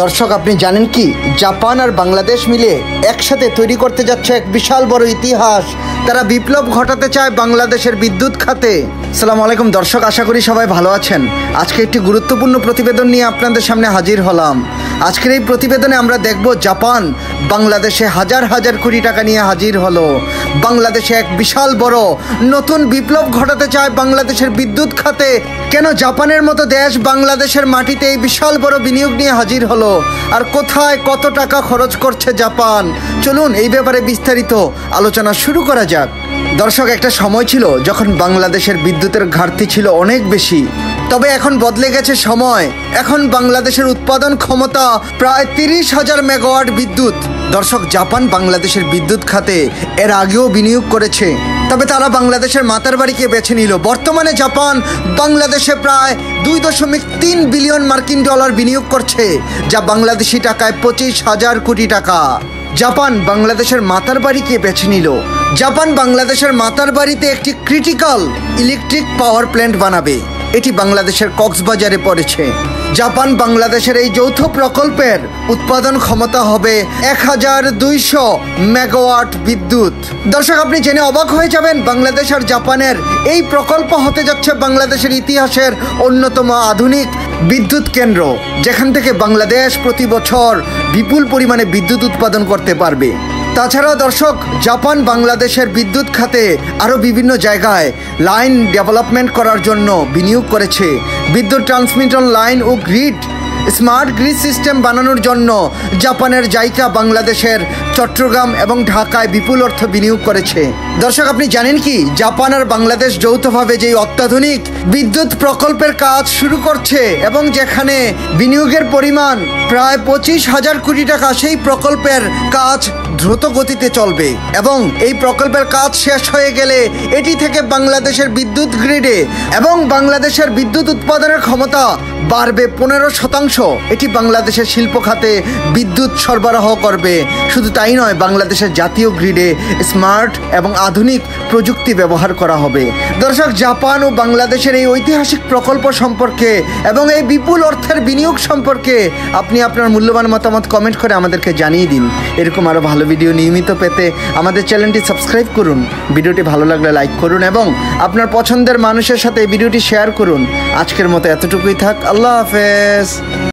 দর্শক, আপনি জানেন কি জাপান আর বাংলাদেশ মিলে একসাথে তৈরি করতে যাচ্ছে এক বিশাল বড় ইতিহাস। তারা বিপ্লব ঘটাতে চায় বাংলাদেশের বিদ্যুৎ খাতে। আসসালামু আলাইকুম দর্শক, আশা করি সবাই ভালো আছেন। আজকে একটি গুরুত্বপূর্ণ প্রতিবেদন নিয়ে আপনাদের সামনে হাজির হলাম। আজকের এই প্রতিবেদনে আমরা দেখব জাপান বাংলাদেশে হাজার হাজার কোটি টাকা নিয়ে হাজির হলো। বাংলাদেশে এক বিশাল বড় নতুন বিপ্লব ঘটাতে চায় বাংলাদেশের বিদ্যুৎ খাতে। কেন জাপানের মতো দেশ বাংলাদেশের মাটিতে এই বিশাল বড় বিনিয়োগ নিয়ে হাজির হলো, আর কোথায় কত টাকা খরচ করছে জাপান? চলুন এই ব্যাপারে বিস্তারিত আলোচনা শুরু করা যাক। দর্শক, একটা সময় ছিল যখন বাংলাদেশের বিদ্যুতের ঘাটতি ছিল অনেক বেশি, তবে এখন বদলে গেছে সময়। এখন বাংলাদেশের উৎপাদন ক্ষমতা প্রায় 30,000 মেগাওয়াট বিদ্যুৎ। দর্শক, জাপান বাংলাদেশের বিদ্যুৎ খাতে এর আগেও বিনিয়োগ করেছে, তবে তারা বাংলাদেশের মাতার বাড়িকে বেছে নিল। বর্তমানে জাপান বাংলাদেশে প্রায় 2.3 বিলিয়ন মার্কিন ডলার বিনিয়োগ করছে, যা বাংলাদেশি টাকায় 25,000 কোটি টাকা। জাপান বাংলাদেশের মাতার বাড়িকে বেছে নিল। জাপান বাংলাদেশের মাতার বাড়িতে একটি ক্রিটিক্যাল ইলেকট্রিক পাওয়ার প্ল্যান্ট বানাবে। এটি বাংলাদেশের কক্সবাজারে পড়েছে। জাপান বাংলাদেশের এই যৌথ প্রকল্পের উৎপাদন ক্ষমতা হবে 1200 মেগাওয়াট বিদ্যুৎ। দর্শক, আপনি জেনে অবাক হয়ে যাবেন, বাংলাদেশ আর জাপানের এই প্রকল্প হতে যাচ্ছে বাংলাদেশের ইতিহাসের অন্যতম আধুনিক বিদ্যুৎ কেন্দ্র, যেখান থেকে বাংলাদেশ প্রতি বছর বিপুল পরিমাণে বিদ্যুৎ উৎপাদন করতে পারবে। তাছাড়া দর্শক, জাপান বাংলাদেশের বিদ্যুৎ খাতে আরও বিভিন্ন জায়গায় লাইন ডেভেলপমেন্ট করার জন্য বিনিয়োগ করেছে। বিদ্যুৎ ট্রান্সমিশন লাইন ও গ্রিড স্মার্ট গ্রিড সিস্টেম বানানোর জন্য জাপানের জাইকা বাংলাদেশের চট্টগ্রাম এবং ঢাকায় বিপুল অর্থ বিনিয়োগ করেছে। দর্শক, আপনি জানেন কি জাপান আর বাংলাদেশ যৌথভাবে যেই অত্যাধুনিক বিদ্যুৎ প্রকল্পের কাজ শুরু করছে এবং যেখানে বিনিয়োগের পরিমাণ প্রায় 25,000 কোটি টাকা, সেই প্রকল্পের কাজ দ্রুত গতিতে চলবে এবং এই প্রকল্পের কাজ শেষ হয়ে গেলে এটি থেকে বাংলাদেশের বিদ্যুৎ গ্রিডে এবং বাংলাদেশের বিদ্যুৎ উৎপাদনের ক্ষমতা বাড়বে 15%। এটি বাংলাদেশের শিল্প খাতে বিদ্যুৎ সরবরাহ করবে। শুধু তাই নয়, বাংলাদেশের জাতীয় গ্রিডে স্মার্ট এবং আধুনিক প্রযুক্তি ব্যবহার করা হবে। দর্শক, জাপান ও বাংলাদেশের এই ঐতিহাসিক প্রকল্প সম্পর্কে এবং এই বিপুল অর্থের বিনিয়োগ সম্পর্কে আপনি আপনার মূল্যবান মতামত কমেন্ট করে আমাদেরকে জানিয়ে দিন। এরকম আরও ভালো ভিডিও নিয়মিত পেতে আমাদের চ্যানেলটি সাবস্ক্রাইব করুন। ভিডিওটি ভালো লাগলে লাইক করুন এবং আপনার পছন্দের মানুষের সাথে এই ভিডিওটি শেয়ার করুন। আজকের মতো এতটুকুই থাক। আল্লাহ হাফেজ।